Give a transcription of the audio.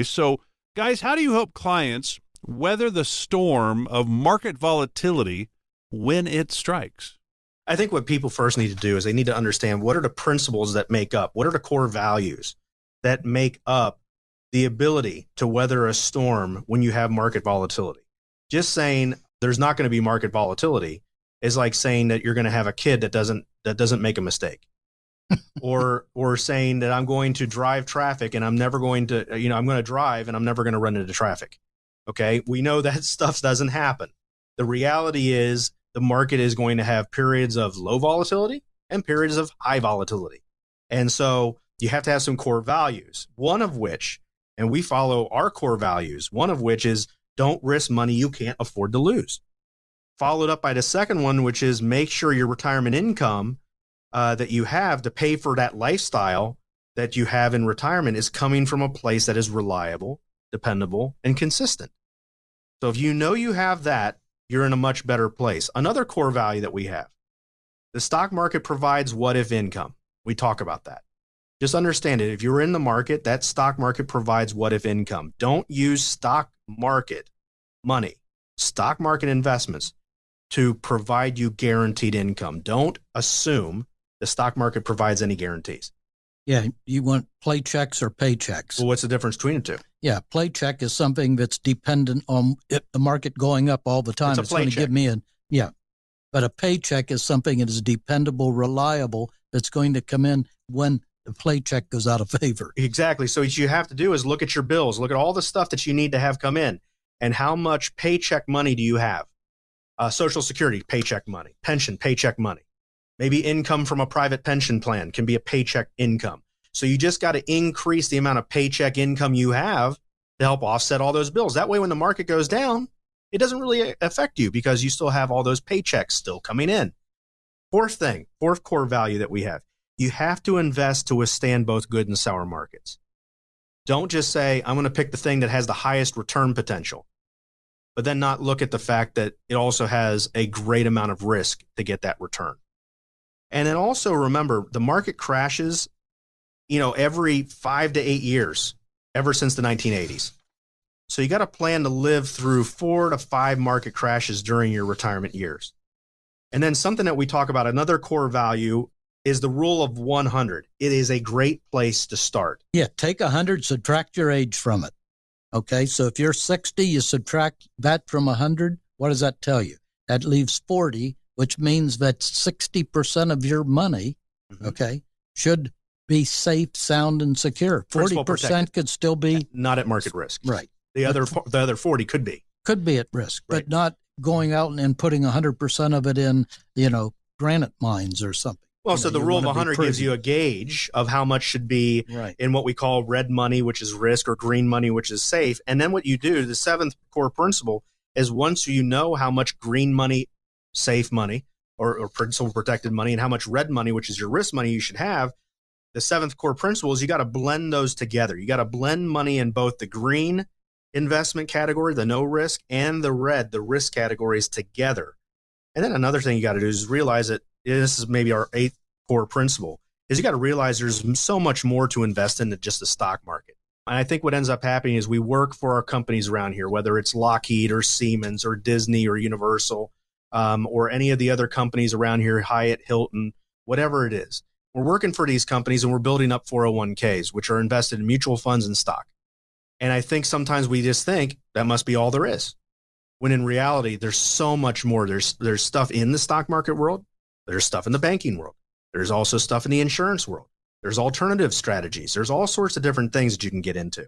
So, guys, how do you help clients weather the storm of market volatility when it strikes? I think what people first need to do is they need to understand what are the principles that make up, what are the core values that make up the ability to weather a storm when you have market volatility. Just saying there's not going to be market volatility is like saying that you're going to have a kid that doesn't make a mistake. or saying that I'm going to drive traffic and I'm never going to, I'm going to drive and I'm never going to run into traffic. Okay. We know that stuff doesn't happen. The reality is the market is going to have periods of low volatility and periods of high volatility. And so you have to have some core values, one of which, and we follow our core values, one of which is don't risk money you can't afford to lose. Followed up by the second one, which is make sure your retirement income that you have to pay for that lifestyle that you have in retirement is coming from a place that is reliable, dependable, and consistent. So if you know you have that, you're in a much better place. Another core value that we have, the stock market provides what-if income. We talk about that. Just understand it. If you're in the market, that stock market provides what-if income. Don't use stock market money, stock market investments to provide you guaranteed income. Don't assume the stock market provides any guarantees. Yeah, you want paychecks or paychecks. Well, what's the difference between the two? Yeah, paycheck is something that's dependent on the market going up all the time. It's going to give me but a paycheck is something that is dependable, reliable, that's going to come in when the paycheck goes out of favor. Exactly. So what you have to do is look at your bills, look at all the stuff that you need to have come in, and how much paycheck money do you have? Social Security, paycheck money. Pension, paycheck money. Maybe income from a private pension plan can be a paycheck income. So you just got to increase the amount of paycheck income you have to help offset all those bills. That way, when the market goes down, it doesn't really affect you because you still have all those paychecks still coming in. Fourth core value that we have, you have to invest to withstand both good and sour markets. Don't just say, I'm going to pick the thing that has the highest return potential, but then not look at the fact that it also has a great amount of risk to get that return. And then also remember, the market crashes, every 5 to 8 years, ever since the 1980s. So you got to plan to live through 4 to 5 market crashes during your retirement years. And then something that we talk about, another core value is the rule of 100. It is a great place to start. Yeah, take 100, subtract your age from it. Okay, so if you're 60, you subtract that from 100. What does that tell you? That leaves 40, which means that 60% of your money, should be safe, sound, and secure. 40% could still be not at market risk. Right. The other 40 could be at risk, right. But not going out and putting 100% of it in, granite mines or something. Well, so the rule of 100 gives you a gauge of how much should be in what we call red money, which is risk, or green money, which is safe. And then what you do, the seventh core principle, is once you know how much green money, safe money, or principal protected money, and how much red money, which is your risk money, you should have, the seventh core principle is you got to blend those together. You got to blend money in both the green investment category, the no risk, and the red, the risk categories together. And then another thing you got to do is realize that this is maybe our eighth core principle, is you got to realize there's so much more to invest in than just the stock market. And I think what ends up happening is we work for our companies around here, whether it's Lockheed or Siemens or Disney or Universal, or any of the other companies around here, Hyatt, Hilton, whatever it is. We're working for these companies and we're building up 401ks, which are invested in mutual funds and stock. And I think sometimes we just think that must be all there is, when in reality, there's so much more. There's stuff in the stock market world. There's stuff in the banking world. There's also stuff in the insurance world. There's alternative strategies. There's all sorts of different things that you can get into.